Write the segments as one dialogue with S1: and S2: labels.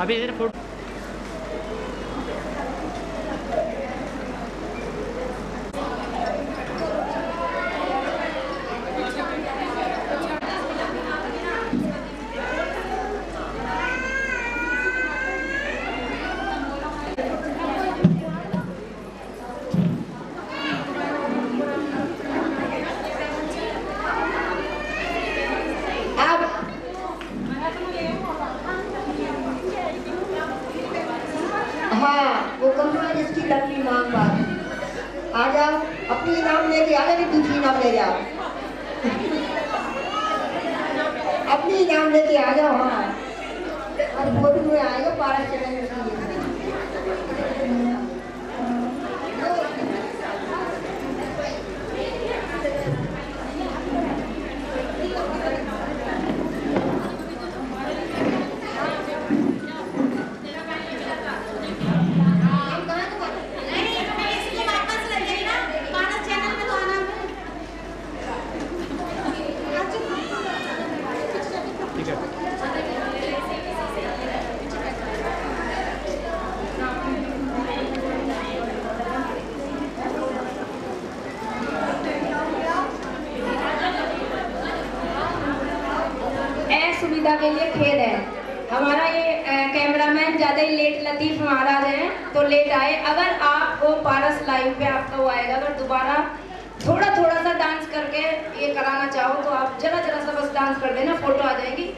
S1: अभी इधर फोटो
S2: हाँ, वो कंपनी जिसकी लंबी मांग बात। आ जाओ, अपनी इनाम लेके आ जाओ, दूसरी इनाम ले जाओ। अपनी इनाम लेके आ जाओ। हाँ, और फोटो में आएगा पारस चैनल में।
S3: सुविधा के लिए खेद है। हमारा ये कैमरामैन ज़्यादा ही लेट लतीफ़ महाराज हैं तो लेट आए। अगर आप वो पारस लाइव पे आपका वो आएगा, अगर दोबारा थोड़ा सा डांस करके ये कराना चाहो तो आप जरा सा बस डांस कर देना, फोटो आ जाएगी।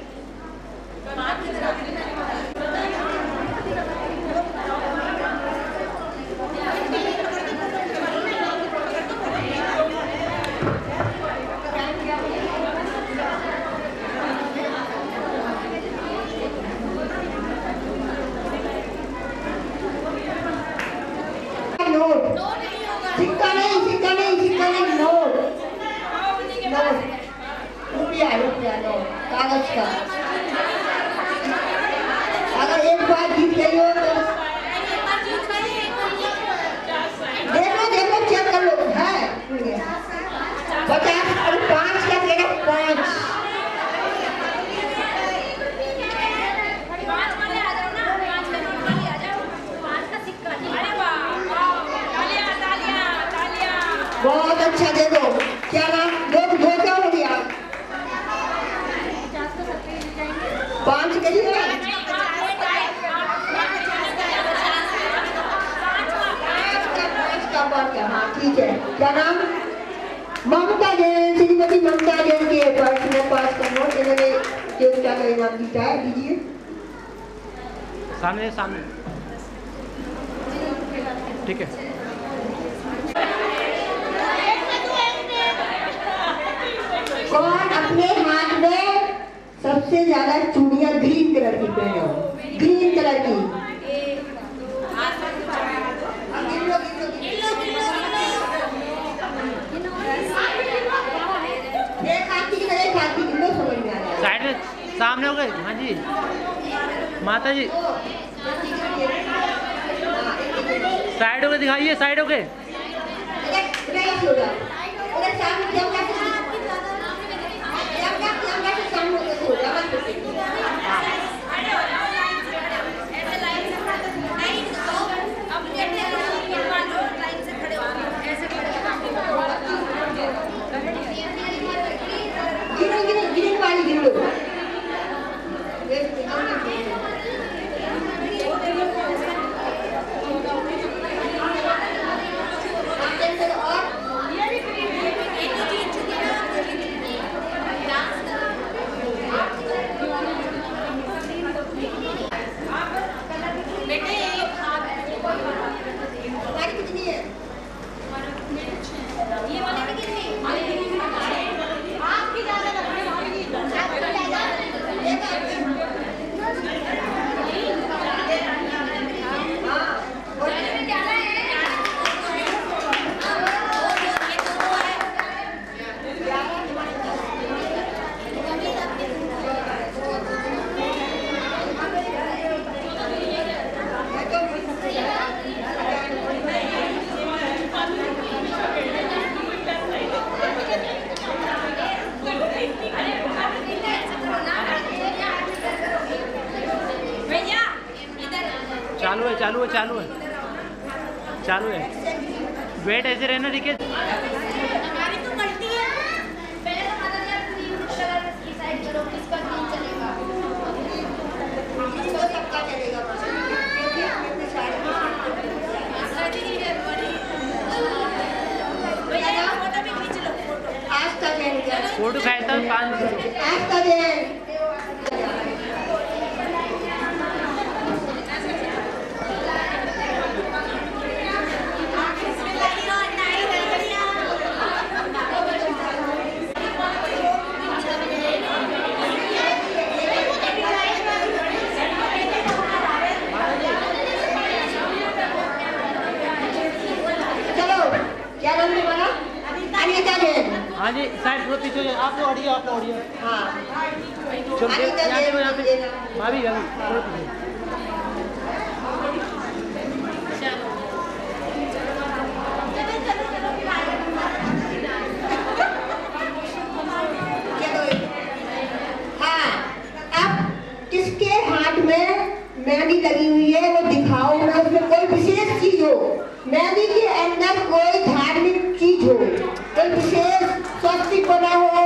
S2: सिक्का नहीं, नोट। रुपया नोट, कागज का। अगर एक बार जीत गई हो तो देखो चेक कर लो। है 50 और 5 का देगा 5। बहुत अच्छा, दे दो। क्या नाम? दो क्या हो गया? 5 के लिए हाँ ठीक है। क्या नाम? ममता जैन, श्रीमती ममता जैन के पर्स में 5 का नोट इन्होंने देवता का इनाम जीता है। दीजिए
S1: सामने। ठीक है।
S2: कौन अपने हाथ में सबसे ज्यादा चूड़ियां ग्रीन कलर की पहने हो? ग्रीन कलर की।
S1: साइड में सामने हो गए। हाँ जी माता जी, साइड हो गए, दिखाइए साइड हो गए। चालू है चालू है चालू है चालू है। वेट ऐसे रहना ठीक है।
S4: हमारी तो पलटी है। पहले तो माता जी आप ग्रीन कलर की साइड करो, किसका ग्रीन चलेगा?
S2: इसको सबका चलेगा क्योंकि हमें तो सारे
S4: भैया फोटो भी खींच लो, फोटो।
S2: आज का दिन
S1: फोटो खाता हूँ 5
S2: आज का दिन चलो क्या नाम तुम्हारा? अनीता जैन।
S1: हाँ जी साइड थोड़ा पीछे हो जाए। आप लोग हटिए आप लोग हटिए।
S2: हाँ
S1: चलो
S2: अनीता
S1: यहाँ पे
S2: जैन।
S1: भाभी भाभी थोड़ा पीछे।
S2: हाँ अब किसके हाथ में मेहंदी लगी हुई है वो दिखाओ ना। उसमें कोई विशेष चीज हो, मेहंदी के अंदर कोई धार्मिक चीज हो, कोई विशेष स्वस्तिक बना हो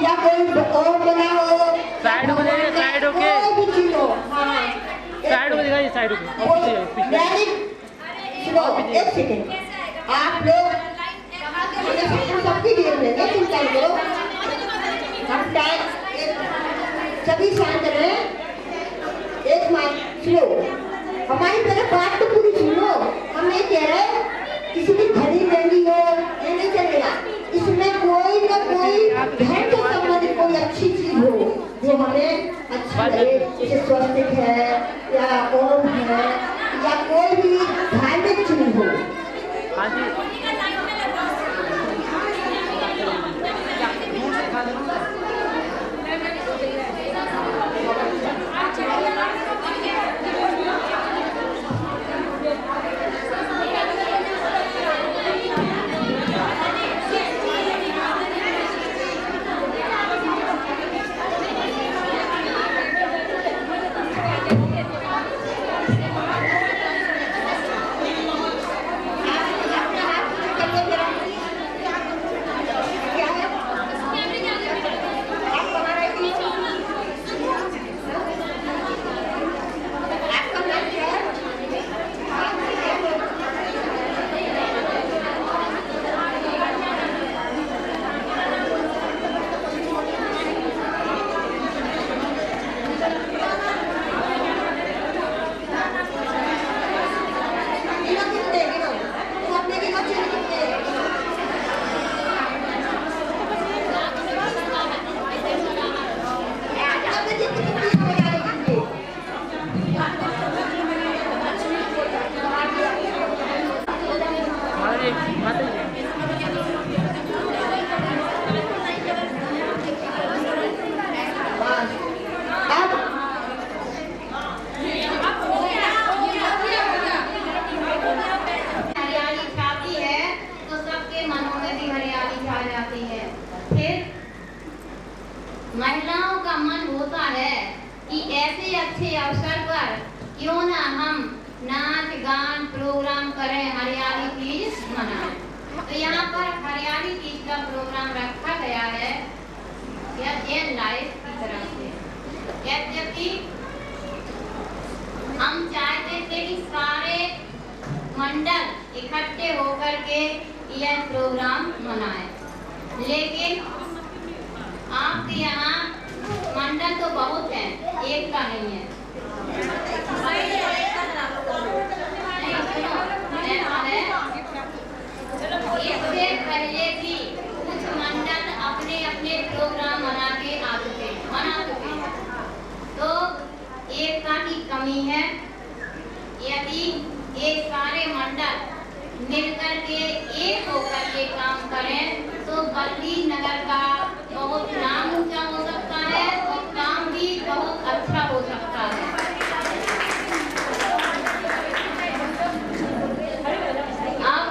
S2: या कोई ओम बना हो,
S1: साइड हो जाइए, साइड होके।
S2: कोई भी चीज हो। हाँ
S1: साइड को दिखाइए साइड को।
S2: कोई
S1: पीछे पीछे।
S2: मेहंदी सुनो एक सेकेंड आप लोग सबकी देख लेंगे, चिंता नहीं करो। हम टाइम सभी शांत रहे। एक माइक सुनो, हमारी पहले बात तो पूरी सुनो। हम ये कह रहे हैं किसी की घड़ी मेहंदी हो ये नहीं चलेगा। इसमें कोई ना कोई धर्म से संबंधित कोई अच्छी चीज हो जो हमें अच्छी लगे, जैसे स्वस्तिक है या ओम है या कोई भी धार्मिक चीज हो।
S1: हाँ जी
S3: हरियाली छाती है तो सबके मनों में भी हरियाली छा जाती है। फिर महिलाओं का मन होता है कि ऐसे अच्छे अवसर पर क्यों ना हम नाच गान प्रोग्राम करें, हरियाली तीज मनाएं। तो यहाँ पर हरियाली तीज का प्रोग्राम रखा गया है जैन लाइफ की तरफ से। यद्यपि हम चाहते थे कि सारे मंडल इकट्ठे होकर के यह प्रोग्राम मनाएं, लेकिन आपके यहाँ मंडल तो बहुत हैं, एक का नहीं है। नहीं सुनो, ऐसा है इससे पहले भी कुछ मंडल अपने अपने प्रोग्राम मना चुके हैं, तो एकता की कमी है। यदि ये सारे मंडल मिलकर के एक होकर के काम करें तो बल्ली नगर का बहुत नाम ऊंचा हो सकता है और काम भी बहुत अच्छा हो सकता है। अब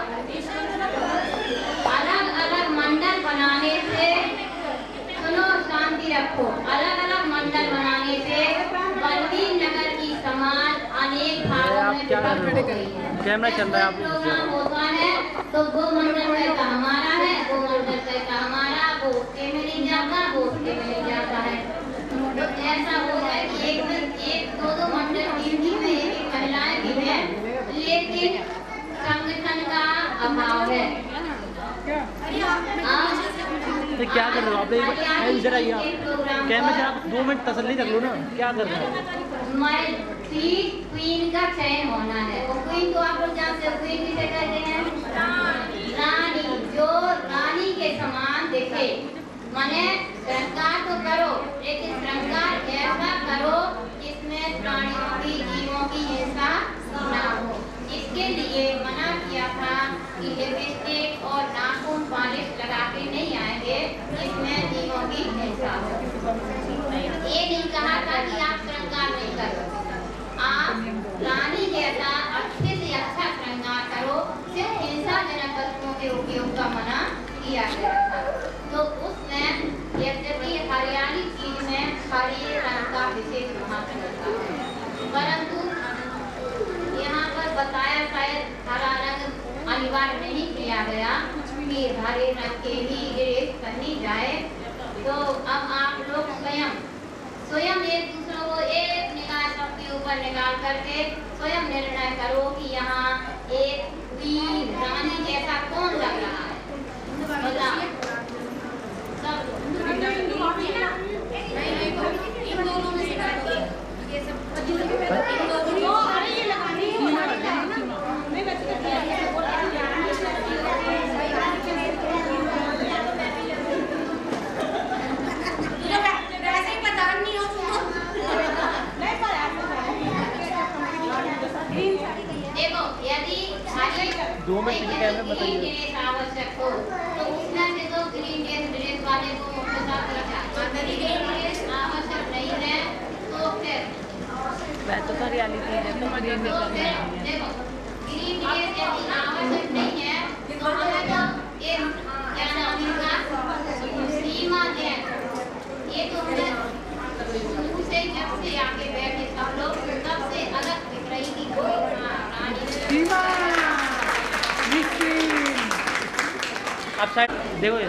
S3: अलग अलग मंडल बनाने से, सुनो शांति रखो, अलग अलग मंडल बनाने से बल्ली नगर की समाज अनेक भागों में
S1: क्या कर रहे हो? कैमरा चल रहा है आप
S4: प्रोग्राम होता है तो वो मंडल का हमारा है, वो मंडल का हमारा, वो उसके में नहीं जाता, वो उसके में नहीं जाता है। तो ऐसा हो जाए कि एक दो मंडल तीन में एक महिलाएं भी हैं, लेकिन संगठन का अभाव है।
S1: तो क्या कर रहे हो आप? इधर आइए आप, कैमरा से आप 2 मिनट तसल्ली कर लो ना, क्या कर रहे हो?
S4: क्वीन का चयन होना है, और क्वीन को आप लोग जानते हो, क्वीन किसे कहते हैं? रानी, जो रानी के समान दिखे। माने श्रृंगार तो करो, लेकिन श्रृंगार ऐसा करो जिसमें प्राणियों की, जीवों की हिंसा ना हो। इसके लिए मना किया था कि लिपस्टिक और नाखून पॉलिश लगा के नहीं आएंगे जिसमें जीवों की हिंसा हो। ये नहीं कहा था कि आप श्रृंगार नहीं करो, आप रानी जैसा अच्छे से अच्छा श्रृंगार करो। सिर्फ हिंसाजनक वस्तुओं के उपयोग का मना किया गया था। तो उसमें यद्यपि हरियाली चीज में हरे रंग का विशेष महत्व होता है, परंतु यहाँ पर बताया शायद हरा रंग अनिवार्य नहीं किया गया कि हरे रंग के ही ड्रेस पहनी जाए। तो अब आप लोग स्वयं एक दूसरों को एक निगाह सबके ऊपर निकाल करके स्वयं निर्णय करो कि यहाँ एक वीर रानी जैसा कौन लग रहा है। बताओ सब देखो, यदि
S1: 2 मिनट के कैमरे बताइए
S4: आवश्यक हो तो उसमें से तो ग्रीन ड्रेस वाले को मुख्य साथ रखा, अगर ग्रीन ड्रेस आवश्यक नहीं है तो फिर
S1: तो रियलिटी है, तो ग्रीन
S4: देखो, ग्रीन ड्रेस यदि आवश्यक नहीं है तो हमें तो एक क्या नाम है सीमा जैन, ये तो हमें शुरू से जब से आके बैठे सब लोग तब से अलग दिख रही थी कोई रानी।
S1: आप साइड देखो ये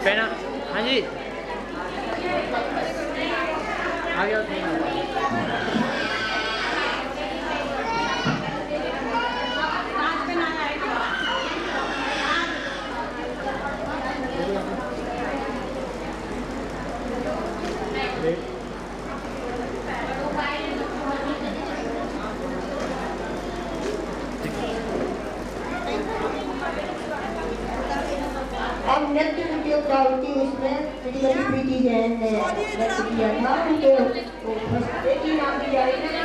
S1: पहना। हाँ जी आ गया।
S2: अब नृत्य प्रतियोगिता होती है, उसमें श्रीमती प्रीति जैन ने नृत्य किया था, उनको फर्स्ट इनाम दिया गया।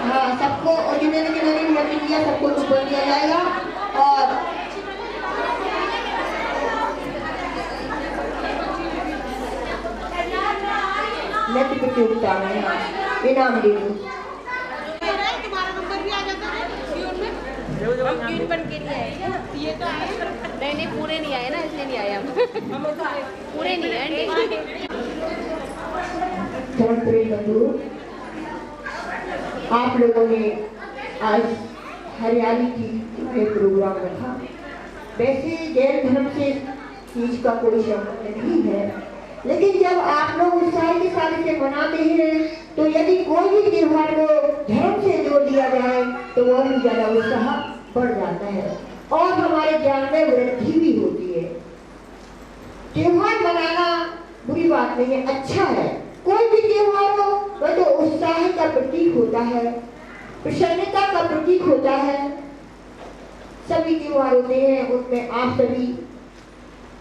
S2: हाँ, सबको जिन्होंने नृत्य किया सबको ऊपर दिया जाएगा। और नृत्य प्रतियोगिता में इनाम देंगे।
S5: ये तो नहीं पूरे नहीं आए ना, इसलिए नहीं आए हम। पूरे नहीं आए।
S2: आप लोगों ने आज हरियाली की प्रोग्राम रखा। वैसे जैन धर्म से चीज का कोई संबंध नहीं है, लेकिन जब आप लोग उत्साह के साथ इसे मनाते हैं तो यदि कोई भी त्योहार को धर्म से जोड़ दिया जाए तो और भी ज्यादा उत्साह बढ़ जाता है और हमारे ज्ञान में वृद्धि भी होती है। त्योहार मनाना बुरी बुरी बात नहीं है, अच्छा है। कोई भी त्योहार हो वह तो उत्साह का प्रतीक होता है, प्रसन्नता का प्रतीक होता है। सभी त्योहार होते हैं, उनमें आप सभी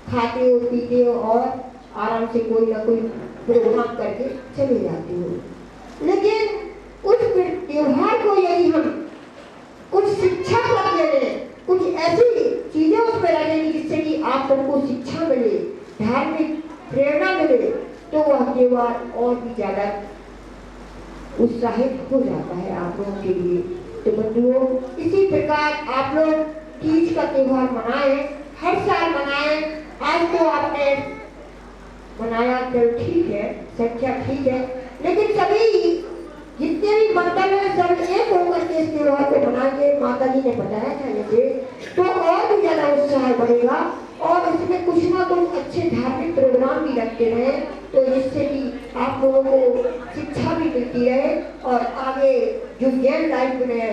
S2: खाते हो, पीते हो और आराम से कोई ना कोई प्रोग्राम करके चले जाते हो। लेकिन उस त्योहार को यदि हम कुछ शिक्षा करके लें, कुछ ऐसी चीजें उसमें लगेंगी जिससे कि आप सबको शिक्षा मिले, धार्मिक प्रेरणा मिले, तो वह त्योहार और भी ज्यादा उत्साहित हो जाता है आप लोगों के लिए। तो बंधुओं, इसी प्रकार आप लोग तीज का त्योहार मनाएं, हर साल मनाएं। आज तो आपने मनाया, चल ठीक है, संख्या ठीक है, लेकिन सभी जितने भी मंडल हैं सब एक होकर के इस त्योहार को मनाएंगे। माता जी ने बताया था जैसे, तो और भी ज्यादा उत्साह बढ़ेगा और इसमें कुछ ना कुछ अच्छे धार्मिक प्रोग्राम भी रखते रहे, तो जिससे कि आप लोगों को शिक्षा भी मिलती रहे और आगे जो ज्ञान लाइफ में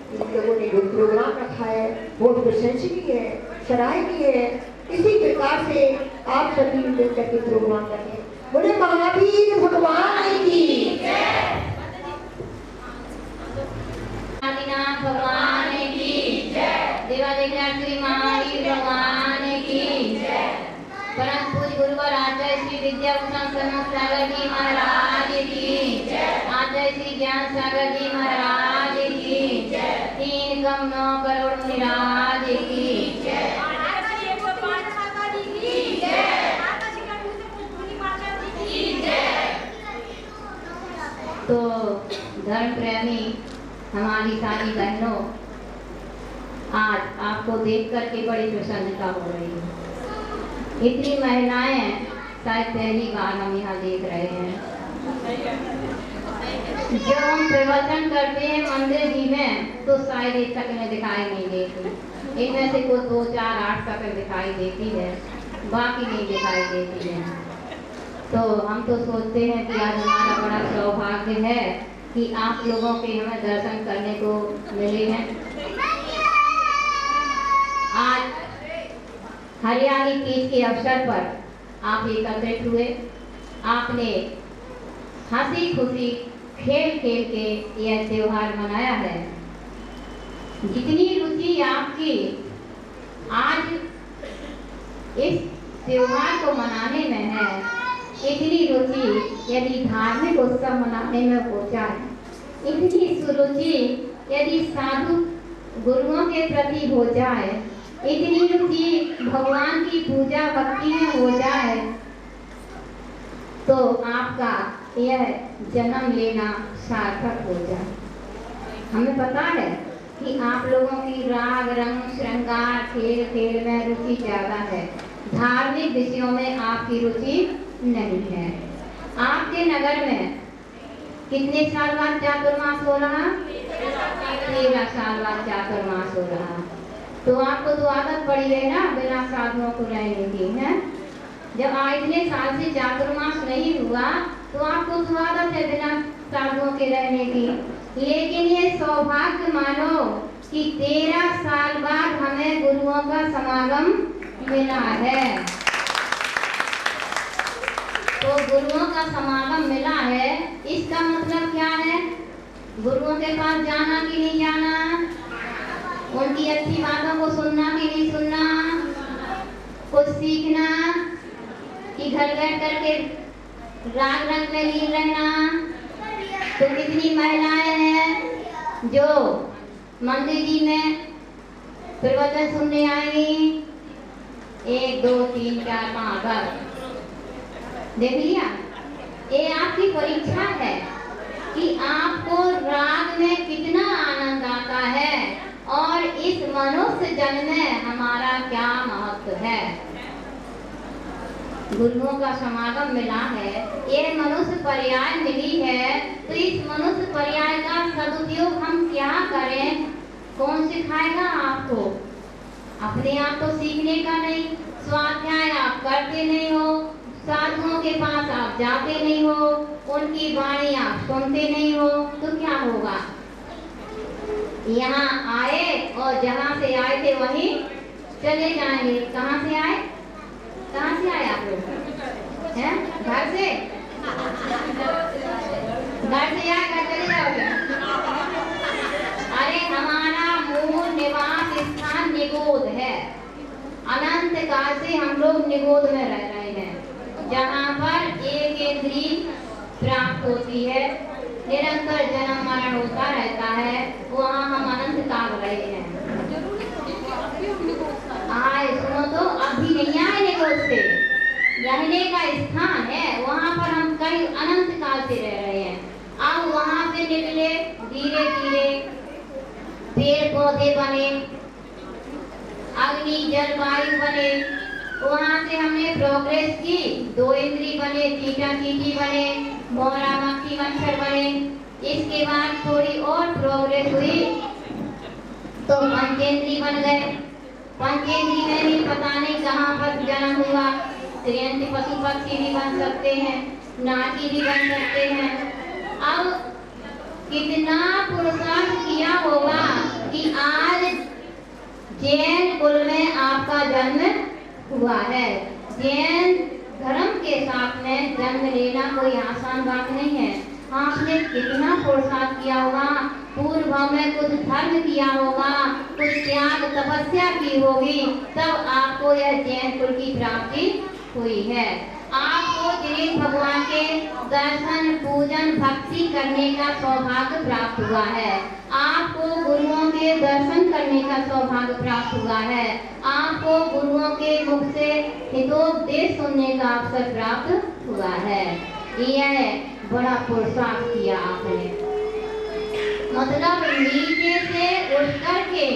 S2: इन लोगों ने जो प्रोग्राम रखा है वो प्रशंसनीय है, सराहनीय है। इसी प्रकार से आप सभी मिलकर के प्रोग्राम रखें। बोले महावीर भगवान की,
S4: आदिनाथ भगवान की जय, देवाधिराज श्री महावीर भगवान की जय, परम पूज्य गुरुवर आचार्य श्री विद्याभूषण सन्मुख सागर जी महाराज की जय, आचार्य श्री ज्ञान सागर जी महाराज की जय, 3 कम 9 करोड़ मुनिराज की जय। तो धर्म प्रेमी हमारी सारी बहनों, आज आपको देख करके बड़ी प्रसन्नता हो रही है। इतनी महिलाएं शायद पहली बार हम यहाँ देख रहे हैं। जब हम प्रवचन करते हैं मंदिर जी में तो शायद एक शक्ल दिखाई नहीं देती, इनमें से कुछ 2 4 8 शक्ल दिखाई देती है, बाकी नहीं दिखाई देती है। तो हम तो सोचते हैं कि आज हमारा बड़ा सौभाग्य है कि आप लोगों के हमें दर्शन करने को मिले हैं। आज हरियाली तीज के अवसर पर आप एकत्रित हुए, आपने हंसी खुशी खेल खेल के यह त्योहार मनाया है। जितनी रुचि आपकी आज इस त्योहार को मनाने में है, इतनी रुचि यदि धार्मिक उत्सव मनाने में हो जाए, इतनी रुचि यदि साधु गुरुओं के प्रति हो जाए, इतनी रुचि भगवान की पूजा भक्ति में हो जाए, तो आपका यह जन्म लेना सार्थक हो जाए। हमें पता है कि आप लोगों की राग रंग श्रृंगार खेल खेल में रुचि ज्यादा है, धार्मिक विषयों में आपकी रुचि नहीं है। आपके नगर में कितने साल बाद चातुर्मास हो रहा? 13 साल बाद चातुर्मास हो रहा। तो आपको तो आदत पड़ी है ना बिना साधुओं को रहने की, है? जब इतने साल से चातुर्मास नहीं हुआ तो आपको तो आदत है बिना साधुओं के रहने की। लेकिन ये सौभाग्य मानो कि 13 साल बाद हमें गुरुओं का समागम मिला है। तो गुरुओं का समागम मिला है, इसका मतलब क्या है? गुरुओं के पास जाना कि नहीं जाना, उनकी अच्छी बातों को सुनना कि नहीं सुनना, कुछ सीखना कि घर बैठ करके राग रंग में लीन रहना। तो कितनी महिलाएं हैं जो मंदिर जी में प्रवचन सुनने आएंगी? 1 2 3 4 5 10। देख लिया? ये आपकी परीक्षा है कि आपको राग में कितना आनंद आता है और इस मनुष्य जन्म में हमारा क्या महत्व है। गुरुओं का समागम मिला है, ये मनुष्य पर्याय मिली है, तो इस मनुष्य पर्याय का सदुपयोग हम क्या करें? कौन सिखाएगा आपको? अपने आप तो सीखने का नहीं, स्वाध्याय आप करते नहीं हो, साधुओं के पास आप जाते नहीं हो, उनकी वाणी आप सुनते नहीं हो, तो क्या होगा? यहाँ आए और जहाँ से आए थे वहीं चले जाएंगे। कहाँ से आए? कहाँ से आए आप लोग? हैं? घर से या घर चले जाओगे? अरे हमारा मूल निवास स्थान निगोद है। अनंत काल से हम लोग निगोद में रह रहे हैं, जहाँ पर एक इंद्रिय प्राप्त होती है, निरंतर जन्म मरण होता रहता है, वहाँ हम अनंत काल रहे हैं। आए सुनो तो, अभी नहीं आए निगोद से, रहने का स्थान है, वहाँ पर हम कई अनंत काल से रह रहे हैं। अब वहाँ से निकले, धीरे धीरे पेड़ पौधे बने, अग्नि जलवायु बने, वहाँ से हमने प्रोग्रेस की, 2 इंद्री बने, चीटा चीटी बने, मोरा मक्खी मच्छर बने। इसके बाद थोड़ी और प्रोग्रेस हुई तो पंचेंद्री बन गए। पंचेंद्री में भी पता नहीं कहाँ पर जन्म हुआ, त्रियंत पशु पक्षी भी बन सकते हैं, नाटी भी बन सकते हैं। अब कितना पुरुषार्थ किया होगा कि आज जैन कुल में आपका जन्म हुआ है। जैन धर्म के साथ में जन्म लेना कोई आसान बात नहीं है। आपने कितना पुरुषार्थ किया होगा, पूर्व में कुछ धर्म किया होगा, कुछ त्याग तपस्या की होगी, तब आपको यह जैन कुल की प्राप्ति हुई है। आपको जिन भगवान के दर्शन पूजन भक्ति करने का सौभाग्य प्राप्त हुआ है, आपको गुरुओं के दर्शन करने का सौभाग्य प्राप्त हुआ है, आपको गुरुओं के मुख से हितोपदेश सुनने का अवसर प्राप्त हुआ है। यह बड़ा पुरुषार्थ किया आपने। मतलब नीचे से उठ करके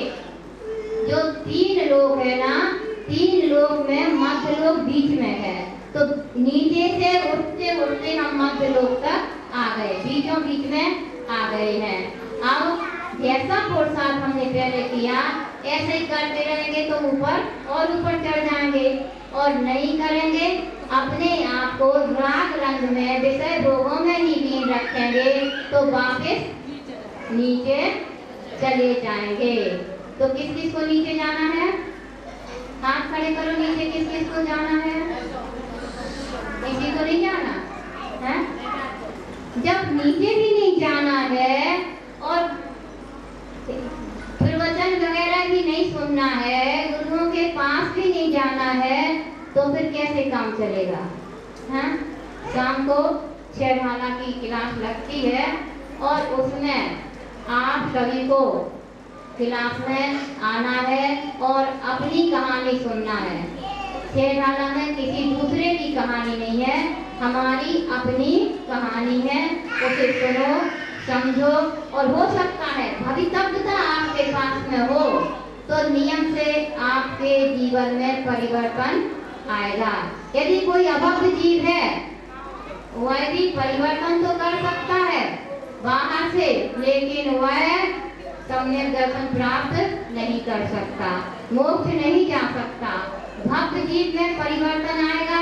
S4: जो 3 लोग है ना, 3 लोग में मध्य लोग बीच में है, तो नीचे से उठते उठते हम मध्य लोग तक आ गए, बीचों बीच में आ गए हैं। अब जैसा पुरुषार्थ हमने पहले किया, ऐसे ही करते रहेंगे तो ऊपर चढ़ जाएंगे, और नहीं करेंगे अपने आप को राग रंग में विषय भोगों में ही लीन रखेंगे तो वापस नीचे चले जाएंगे। तो किस किस को नीचे जाना है? हाथ खड़े करो, नीचे किस किस को जाना है? किसी को नहीं जाना है? जब नीचे भी नहीं जाना है और प्रवचन वगैरह भी नहीं सुनना है, गुरुओं के पास भी नहीं जाना है, तो फिर कैसे काम चलेगा? हाँ? शाम को 6 भाला की क्लास लगती है और उसमें आप सभी को क्लास में आना है और अपनी कहानी सुनना है। 6 भाला में किसी दूसरे की कहानी नहीं है, हमारी अपनी कहानी है। उसे सुनो, समझो, और हो सकता है भवितव्यता आपके पास में हो तो नियम से आपके जीवन में परिवर्तन आएगा। यदि कोई अभक्त जीव है वह भी परिवर्तन तो कर सकता है बाहर से, लेकिन वह सम्यक दर्शन प्राप्त नहीं कर सकता, मोक्ष नहीं जा सकता। भक्त जीव में परिवर्तन आएगा,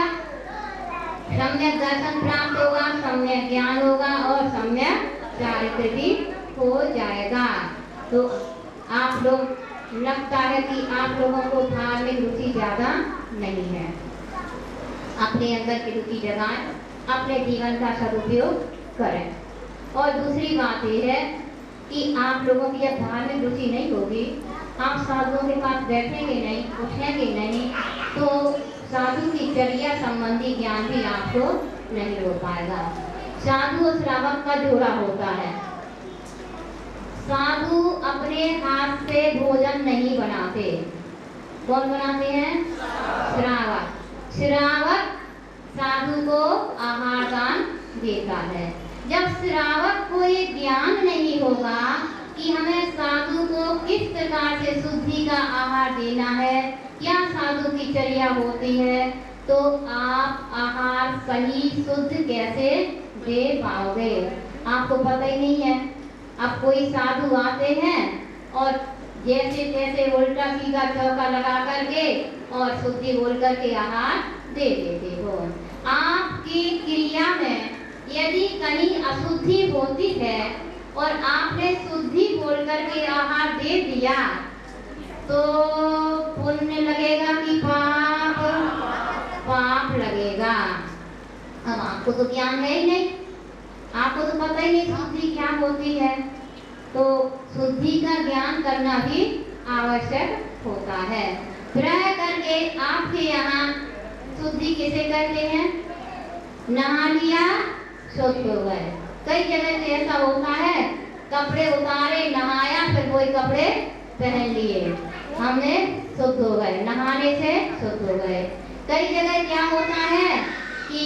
S4: सम्यक दर्शन प्राप्त होगा, सम्यक ज्ञान होगा और सम्यक चारित्र भी हो जाएगा। तो आप लोग, लगता है कि आप लोगों को धार्मिक रुचि ज्यादा नहीं है। अपने अंदर की रुचि जगाएं, अपने जीवन का सदुपयोग करें। और दूसरी बात यह है कि आप लोगों की जब धार्मिक रुचि नहीं होगी, आप साधुओं के पास बैठेंगे नहीं, उठेंगे नहीं, तो साधु की चर्या संबंधी ज्ञान भी आपको नहीं हो पाएगा। साधु और श्रावक का जोड़ा होता है। साधु अपने हाथ से भोजन नहीं बनाते। कौन बनाते हैं? श्रावक। श्रावक साधु को आहार दान देता है। जब श्रावक को ये ज्ञान नहीं होगा कि हमें साधु को किस प्रकार से शुद्धि का आहार देना है, क्या साधु की चर्या होती है, तो आप आहार सही शुद्ध कैसे दे पाओगे? आपको पता ही नहीं है। अब कोई साधु आते हैं और जैसे तैसे उल्टा सीधा चौका लगा करके और शुद्धि बोल करके आहार दे देते हो। आपकी क्रिया में यदि कहीं अशुद्धि होती है और आपने शुद्धि बोल करके आहार दे दिया, तो पुण्य लगेगा कि पाप? पाप लगेगा। अब आपको तो ज्ञान है ही नहीं, आपको तो पता ही नहीं शुद्धि क्या होती है। तो शुद्धि का ज्ञान करना भी आवश्यक होता है। प्राय करके आपके यहाँ शुद्धि किसे कहते हैं? नहा लिया शुद्ध हो गए। कई जगह से ऐसा होता है, कपड़े उतारे, नहाया, फिर वही कपड़े पहन लिए, हमने शुद्ध हो गए, नहाने से शुद्ध हो गए। कई जगह क्या होता है कि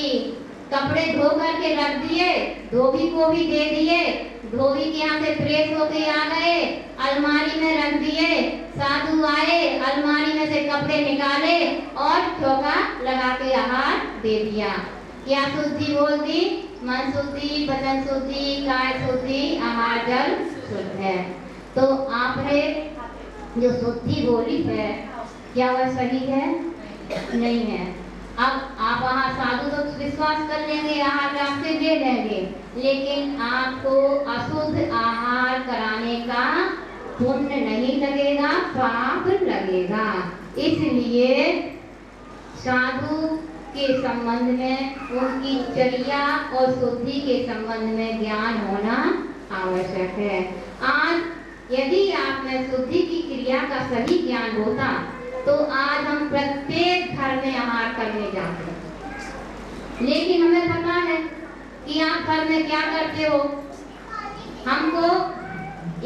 S4: कपड़े धो करके रख दिए, धोबी को भी दे दिए, धोबी के यहाँ से फ्रेश होके आ गए, अलमारी में रख दिए, साधु आए, अलमारी में से कपड़े निकाले और चौका लगा के आहार दे दिया। क्या शुद्धि बोल दी? मन शुद्धि, वचन शुद्धि, काय शुद्धि, आहार जल शुद्ध है। तो आपने जो शुद्धि बोली है, क्या वह सही है? नहीं है। अब आप वहाँ साधु तो विश्वास कर लेंगे, आहार आपसे दे देंगे, लेकिन आपको अशुद्ध आहार कराने का पुण्य नहीं लगेगा, पाप लगेगा। इसलिए साधु के संबंध में, उनकी चर्या और शुद्धि के संबंध में ज्ञान होना आवश्यक है। आज यदि आप में शुद्धि की क्रिया का सही ज्ञान होता तो आज हम प्रत्येक घर में आहार करने जाते हैं, लेकिन हमें पता है कि आप घर में क्या करते हो। हमको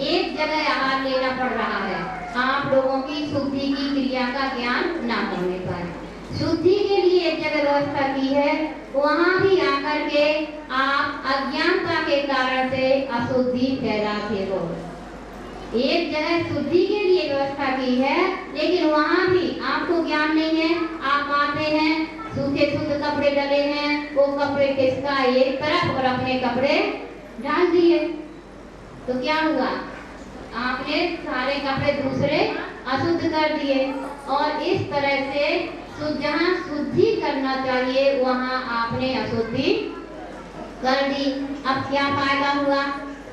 S4: एक जगह आहार लेना पड़ रहा है, आप लोगों की शुद्धि की क्रिया का ज्ञान न होने पर। शुद्धि के लिए एक जगह व्यवस्था की है, वहाँ भी आकर के आप अज्ञानता के कारण से अशुद्धि फैलाते हो। एक जगह शुद्धि के लिए व्यवस्था की है, लेकिन वहाँ भी आपको ज्ञान नहीं है। आप आते हैं, सूखे शुद्ध कपड़े डले हैं, वो कपड़े किसका एक तरफ और अपने कपड़े डाल दिए, तो क्या हुआ? आपने सारे कपड़े दूसरे अशुद्ध कर दिए। और इस तरह से जहाँ शुद्धि करना चाहिए वहाँ आपने अशुद्धि कर दी। अब क्या फायदा हुआ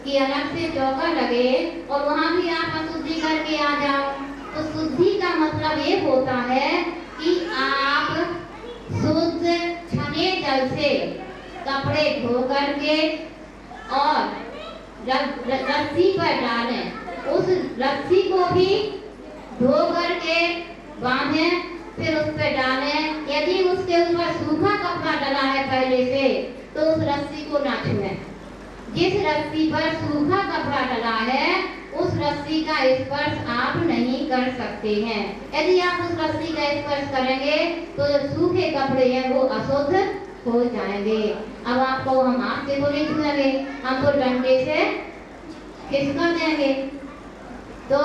S4: कि अलग से चौका लगे और वहाँ भी आप अशुद्धि करके आ जाओ। तो शुद्धि का मतलब ये होता है कि आप शुद्ध छने जल से कपड़े धो करके और रस्सी पर डालें, उस रस्सी को भी धो करके बांधें, फिर उस पर डालें। यदि उसके ऊपर सूखा कपड़ा डला है पहले से तो उस रस्सी को ना छुएं। जिस रस्सी पर सूखा कपड़ा डला है उस रस्सी का स्पर्श आप नहीं कर सकते हैं। यदि आप उस रस्सी का स्पर्श करेंगे तो जो सूखे कपड़े हैं वो अशुद्ध हो जाएंगे। अब आपको हम हाथ से तो नहीं छुएंगे, हम तो डंडे से खिसका देंगे। तो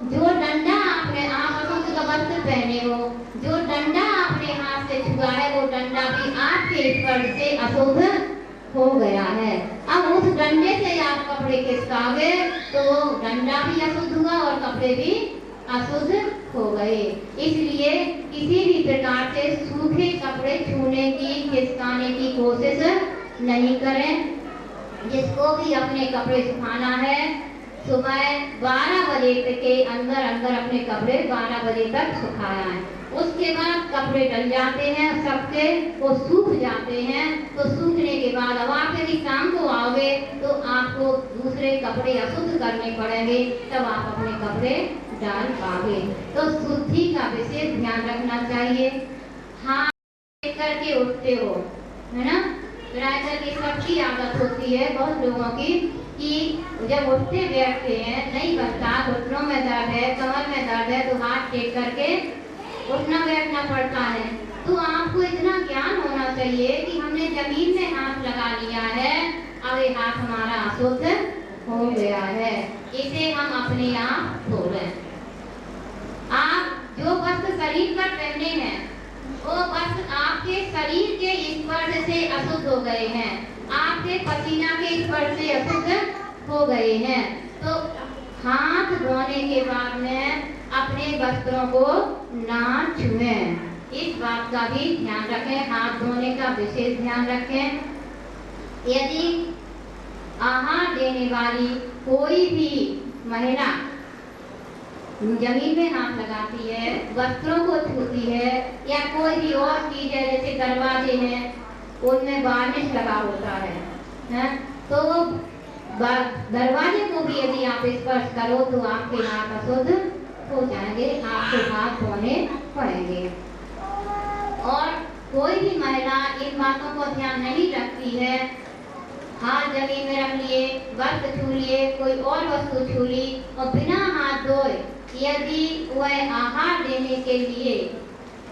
S4: जो डंडा आपने, आप अशुद्ध का वस्त्र पहने हो, जो डंडा आपने हाथ से छुआ है वो डंडा भी आपके स्पर्श से अशुद्ध हो गया है। अब उस डंडे से आप कपड़े खिसकाओगे तो वो डंडा भी अशुद्ध हुआ और कपड़े भी अशुद्ध हो गए। इसलिए किसी भी प्रकार से सूखे कपड़े छूने की, खिसकाने की कोशिश नहीं करें। जिसको भी अपने कपड़े सुखाना है सुबह 12 बजे के अंदर अपने कपड़े 12 बजे तक सुखाया है। उसके बाद कपड़े डल जाते हैं सबके, वो सूख जाते हैं। तो सूखने के बाद अब आप यदि शाम को आओगे तो आपको दूसरे कपड़े अशुद्ध करने पड़ेंगे, तब आप अपने कपड़े डाल पाओगे। तो शुद्धि का विशेष ध्यान रखना चाहिए। हाथ करके उठते हो, है ना? प्रायः की सबकी आदत होती है बहुत लोगों की कि जब उठते बैठते हैं नहीं बनता, घुटनों में दर्द है, कमर में दर्द है, तो हाथ टेक करके उठना बैठना पड़ता है। तो आपको इतना ज्ञान होना चाहिए कि हमने जमीन में हाथ लगा लिया है, अब ये हाथ हमारा अशुद्ध हो गया है, इसे हम अपने आप धो लें। आप जो वस्त्र शरीर पर पहने हैं वो वस्त्र आपके शरीर के स्पर्श से अशुद्ध हो गए हैं, आपके पसीना के स्पर्श से अशुद्ध हो गए हैं। तो हाथ धोने के बाद में अपने वस्त्रों को ना छुएं। इस बात का भी ध्यान रखें, हाथ धोने का विशेष ध्यान रखें। यदि आहार देने वाली कोई भी महिला जमीन में हाथ लगाती है, वस्त्रों को छूती है या कोई भी और चीज है जैसे दरवाजे हैं उनमें वार्निश लगा होता है? तो वो दरवाजे को भी यदि आप स्पर्श करो तो आपके हाथ अशुद्ध हो जाएंगे, आपको हाथ धोने पड़ेंगे। और कोई भी महिला इन बातों को ध्यान नहीं रखती है, हाथ जमीन में रख लिए, वस्त्र छू लिए, कोई और वस्तु छू ली और बिना हाथ धोए यदि वह आहार देने के लिए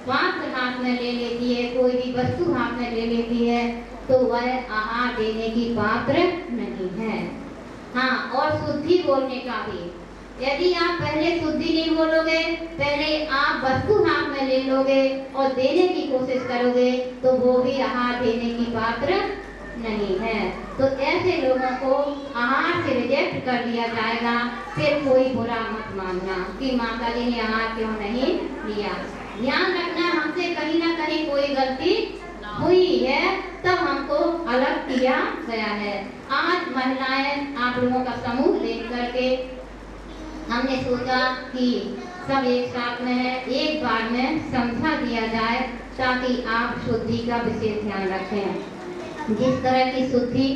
S4: पात्र हाथ में ले लेती है, कोई भी वस्तु हाथ में ले लेती है, तो वह आहार देने की पात्र नहीं है। हाँ, और शुद्धि बोलने का भी, यदि आप पहले शुद्धि नहीं बोलोगे, पहले आप वस्तु हाथ में ले लोगे और देने की कोशिश करोगे, तो वो भी आहार देने की पात्र नहीं है। तो ऐसे लोगों को आहार से रिजेक्ट कर दिया जाएगा। फिर कोई बुरा मत मानना कि माता जी ने आहार क्यों नहीं लिया। ध्यान रखना, हमसे कहीं ना कहीं कोई गलती हुई है, तब हमको अलग किया गया है। आज महिलाएं आप लोगों का समूह लेकर के हमने सोचा कि सब एक साथ में है, एक बार में समझा दिया जाए ताकि आप शुद्धि का विशेष ध्यान रखें। जिस तरह की शुद्धि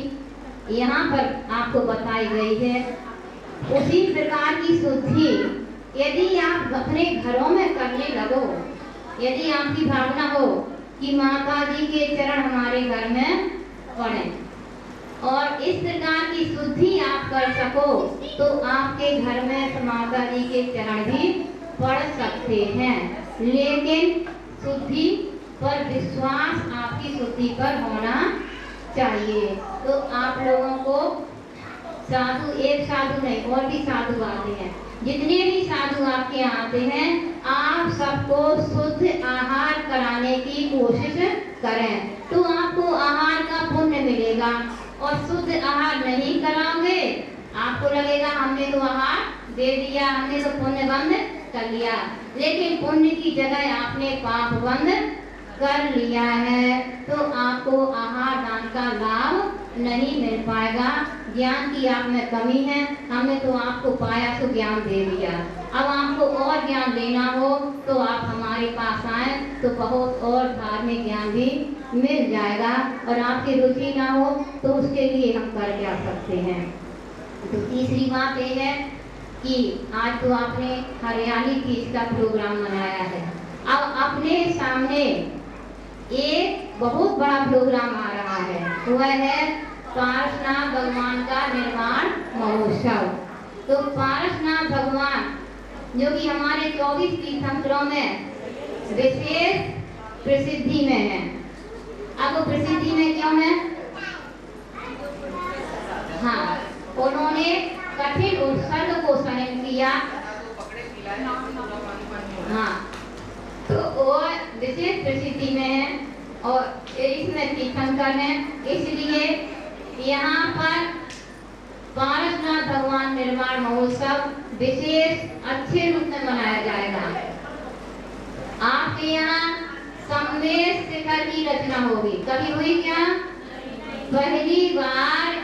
S4: यहाँ पर आपको बताई गई है, उसी प्रकार की शुद्धि यदि आप अपने घरों में करने लगो, यदि आपकी भावना हो कि माता जी के चरण हमारे घर में पड़े और इस प्रकार की शुद्धि आप कर सको, तो आपके घर में माता जी के चरण भी पड़ सकते हैं। लेकिन शुद्धि पर विश्वास आपकी शुद्धि पर होना चाहिए। तो आप लोगों को साधु, एक साधु नहीं और भी साधु आते हैं, जितने भी साधु आपके यहाँ आते हैं, आप सबको शुद्ध आहार कराने की कोशिश करें, तो आपको आहार का पुण्य मिलेगा। और शुद्ध आहार नहीं कराओगे, आपको लगेगा हमने तो आहार दे दिया, हमने तो पुण्य बंद कर लिया, लेकिन पुण्य की जगह आपने पाप बंद कर लिया है, तो आपको आहार दान का लाभ नहीं मिल पाएगा। ज्ञान की आप में कमी है, हमने तो आपको पाया तो ज्ञान दे दिया, अब आपको और ज्ञान लेना हो तो आप हमारे पास आए, तो बहुत और धार्मिक ज्ञान भी मिल जाएगा। और आपकी रुचि ना हो तो उसके लिए हम कर क्या सकते हैं। तो तीसरी बात यह है कि आज तो आपने हरियाली तीज का प्रोग्राम मनाया है, अब अपने सामने एक बहुत बड़ा प्रोग्राम आ रहा है, वह है पारसनाथ भगवान का निर्माण महोत्सव। तो पारसनाथ भगवान जो कि हमारे 24 तीर्थंकरों में विशेष प्रसिद्धि में है। अब वो प्रसिद्धि में क्यों है? हाँ, उन्होंने कठिन उत्सर्ग को सहन किया। हाँ, तो वो विशेष प्रसिद्धि में है और इसमें तीर्थंकर हैं, इसलिए यहाँ पर पारसनाथ भगवान निर्माण महोत्सव विशेष अच्छे रूप में मनाया जाएगा। आपके यहाँ संदेश शिखर की रचना होगी, कभी हुई क्या? पहली बार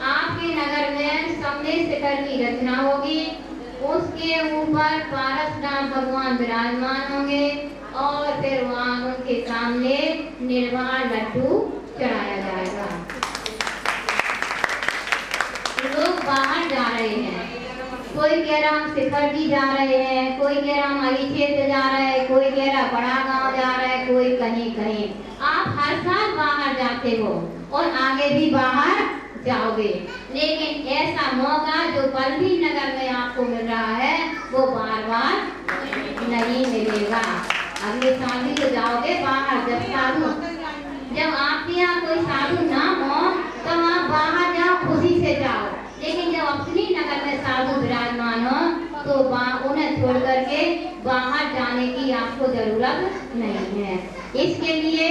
S4: आपके नगर में संदेश शिखर की रचना होगी, उसके ऊपर पारसनाथ भगवान विराजमान होंगे और फिर वहाँ उनके सामने निर्वाण लड्डू चढ़ाया जाएगा। लोग बाहर जा रहे हैं, कोई कह रहा हम शिखर जी जा रहे हैं, कोई कह रहा हम अली क्षेत्र जा रहे हैं, कोई कह रहा बड़ा गांव जा रहा है, कोई कहीं कहीं। आप हर साल बाहर जाते हो और आगे भी बाहर जाओगे, लेकिन ऐसा मौका जो बल्लभी नगर में आपको मिल रहा है वो बार बार नहीं मिलेगा। अगले साल भी तो जाओगे बाहर, जब आपके यहाँ कोई साधु ना हो तब आप बाहर जाओ, खुशी से जाओ, लेकिन जब अपनी नगर में साधु विराजमान हो तो उन्हें छोड़ करके बाहर जाने की आपको जरूरत नहीं है। इसके लिए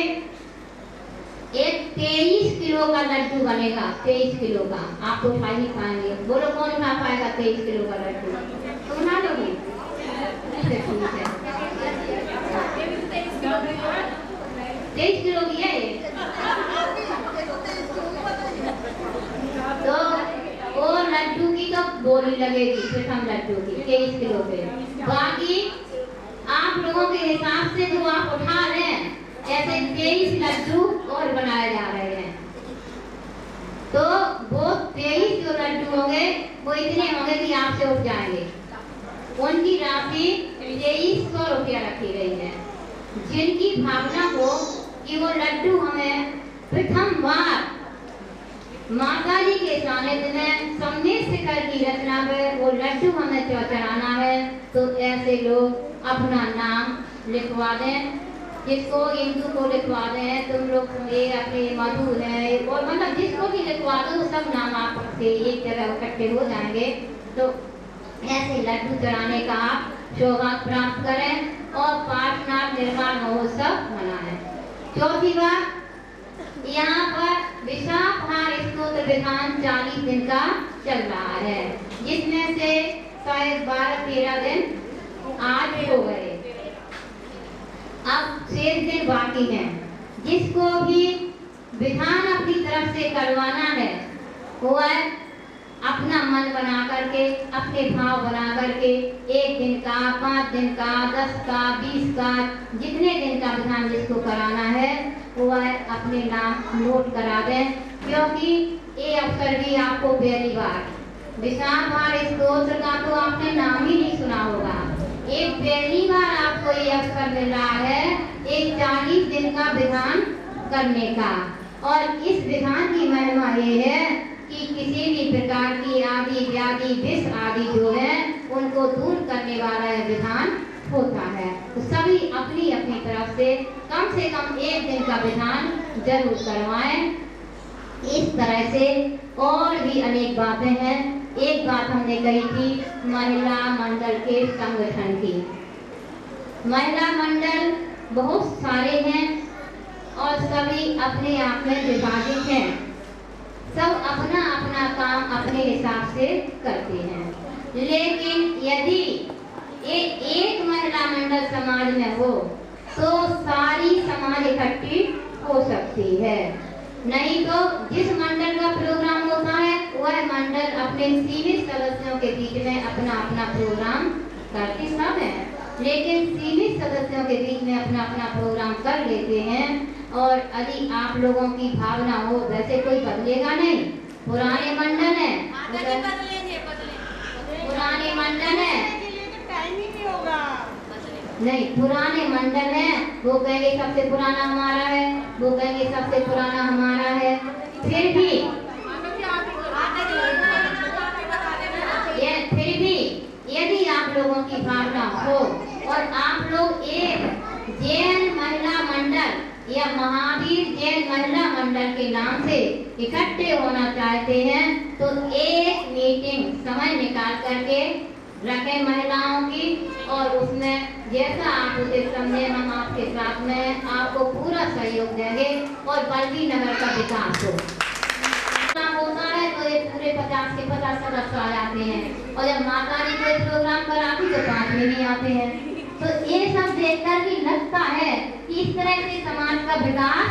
S4: एक 23 किलो का लड्डू बनेगा, 23 किलो का। आप उठा ही पाएंगे, बोलो कौन उठा पाएगा 23 किलो का लड्डू? तो उठा लोगे? ठीक है, 23 किलो की है ये। तो वो लड्डू की तो बोली लगेगी प्रथम लड्डू की 23 किलो पे। बाकी आप लोगों के हिसाब से जो आप उठा रहे हैं ऐसे 23 लड्डू और बनाए जा रहे हैं। तो वो 23 जो लड्डू होंगे वो इतने होंगे कि आपसे उठ जाएंगे। उनकी राशि 2300 रुपया रखी गई है। जिनकी भावना हो कि वो लड्डू हमें प्रथम बार माता जी के सानिध्य में सम्मिश्र शिखर की रचना में वो लड्डू हमें चढ़ाना है, तो ऐसे लोग अपना नाम लिखवा दें। जिसको इंदू को लिखवा दें, तुम लोग ये अपने मधु है, और मतलब जिसको भी लिखवा दो सब नाम आपसे एक जगह इकट्ठे हो जाएंगे। तो ऐसे लड्डू चढ़ाने का आप सौभाग्य प्राप्त करें और पार्श्वनाथ निर्माण महोत्सव मनाएं। चौथी बात, यहाँ पर विशाखहार स्तोत्र विधान 40 दिन का चल रहा है, जिसमें से शायद 12-13 दिन आज हो गए। अब शेष दिन बाकी हैं। जिसको भी विधान अपनी तरफ से करवाना है वह अपना मन बना करके, अपने भाव बना करके 1 दिन का, 5 दिन का, 10 का, 20 का, जितने दिन का विधान जिसको कराना है वह अपने नाम नोट करा दें। क्योंकि ये अवसर भी आपको पहली बार विशाखहार स्तोत्र का तो आपने नाम ही नहीं सुना होगा। एक पहली बार आपको ये अवसर मिल रहा है एक 40 दिन का विधान करने का। और इस विधान की महिमा ये है कि किसी भी प्रकार की आदि व्याधि विष आदि जो है उनको दूर करने वाला यह विधान होता है। तो सभी अपनी अपनी तरफ से कम 1 दिन का विधान जरूर करवाएं। इस तरह से और भी अनेक बातें हैं। एक बात हमने कही थी महिला मंडल के संगठन की। महिला मंडल बहुत सारे हैं और सभी अपने आप में विभाजित हैं। सब अपना अपना काम अपने हिसाब से करते हैं। लेकिन यदि एक महिला मंडल समाज में हो तो सारी समाज इकट्ठी हो सकती है। नहीं तो जिस मंडल का प्रोग्राम होता है वह मंडल अपने सीमित सदस्यों के बीच में अपना अपना प्रोग्राम करते सब है, लेकिन सीमित सदस्यों के बीच में अपना अपना प्रोग्राम कर लेते हैं। और यदि आप लोगों की भावना हो वैसे कोई बदलेगा नहीं। पुराने मंडल है, पुराने मंडल है, नहीं पुराने मंडल है, वो कहेंगे सबसे पुराना हमारा है, वो कहेंगे सबसे पुराना हमारा है। फिर भी यदि आप लोगों की भावना हो और आप लोग एक जैन महिला मंडल या महावीर जैन महिला मंडल के नाम से इकट्ठे होना चाहते हैं तो एक मीटिंग समय निकाल करके रखें महिलाओं की, और उसमें जैसा आप उसे समझे हम आपके साथ में आपको पूरा सहयोग देंगे और बल्दी नगर का विकास हो। होता है तो ये पूरे 50 के 50 सदस्य आ जाते हैं, और जब माता जी कोई प्रोग्राम कराती तो 5 में नहीं आते हैं। तो ये सब देखकर भी लगता है कि इस तरह से समाज का विकास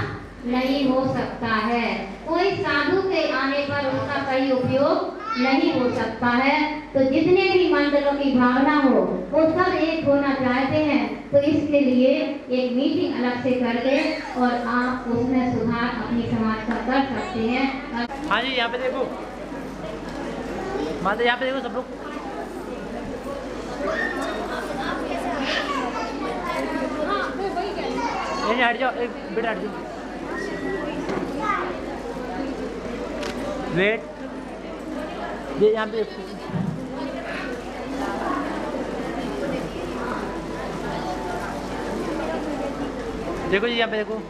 S4: नहीं हो सकता है। कोई साधु के आने पर उसका सही उपयोग नहीं हो सकता है। तो जितने भी मंडलों की भावना हो वो सब एक होना चाहते हैं, तो इसके लिए एक मीटिंग अलग से करके और आप उसमें सुधार अपनी समाज का कर सकते हैं।
S1: हाँ जी, यहाँ पे देखो माता, यहाँ पे देखो सब लोग। हट जाओ, एक बेटा हट जाओ। वेट, ये यहाँ पे देखो जी, यहाँ पे देखो।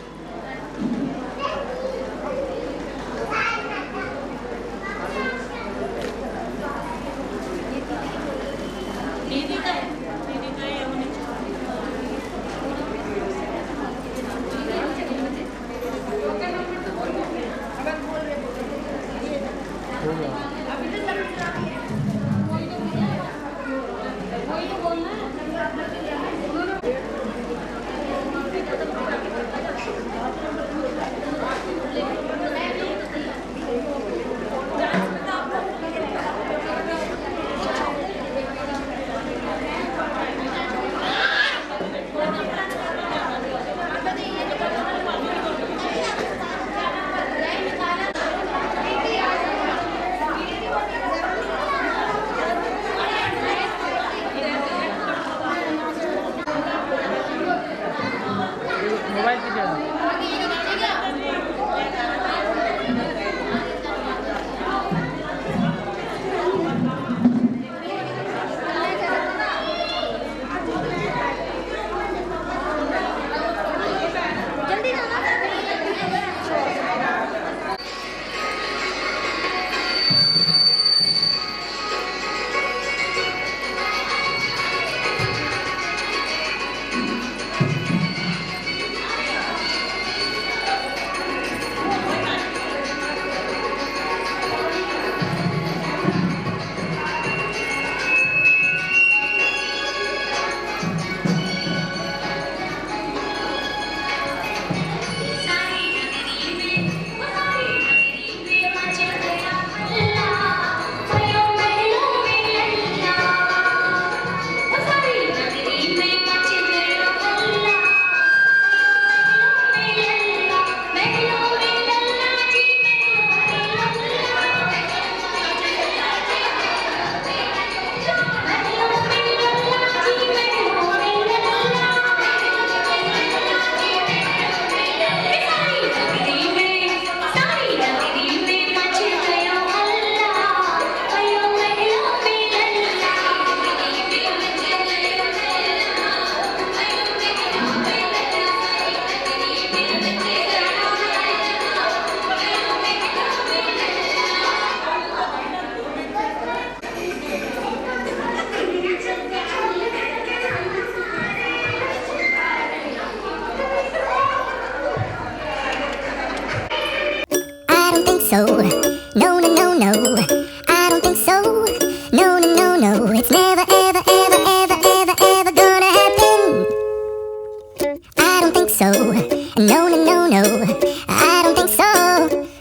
S6: so. No, no, no, no. I don't think so. No, no, no, no. It's never, ever, ever, ever, ever, ever gonna happen. I don't think so. No, no, no, no. I don't think so.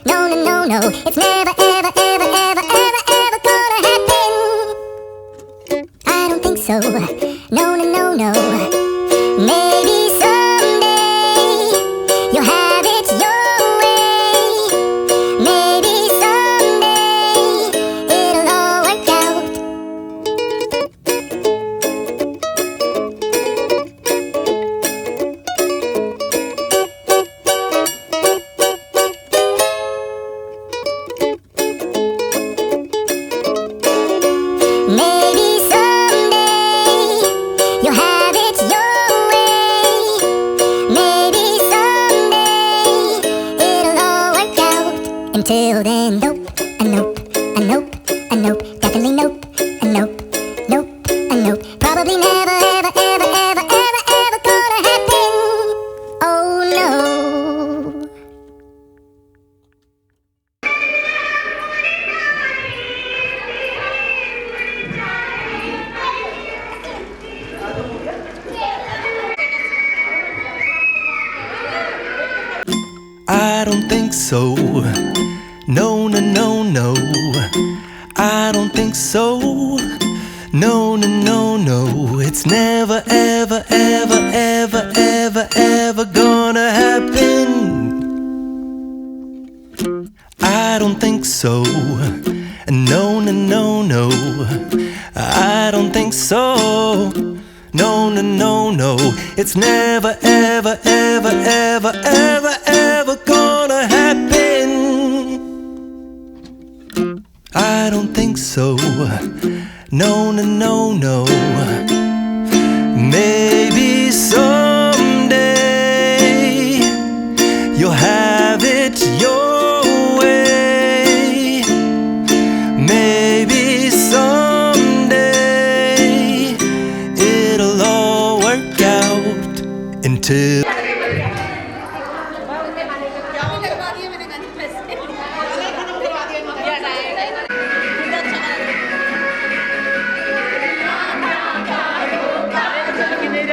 S6: No, no, no, no. It's never, ever, ever, ever, ever, ever gonna happen. I don't think so. No, no, no, no. Maybe someday you'll have it your way. Maybe someday it'll all work out. Maybe someday you'll have it your way. Maybe someday it'll all work out. Until then, nope, a nope, a nope, a nope, definitely nope, a nope, nope, a nope. Probably never, ever, ever, ever, ever, ever gonna happen. Oh no.
S7: I don't think so. No, no, no, no. I don't think so. No, no, no, no. It's never, ever, ever, ever, ever, ever gonna happen. I don't think so. No, no, no, no. I don't think so. No, no, no, no. It's never, ever, ever, ever, ever, ever gonna happen. I don't think so. No, no, no, no. Maybe someday you'll have it your way. Maybe someday it'll all work out. Until
S1: लेकिन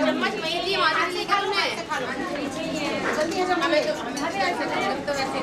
S5: चम्मच वही दी माता से क्या करना है हमें तो वैसे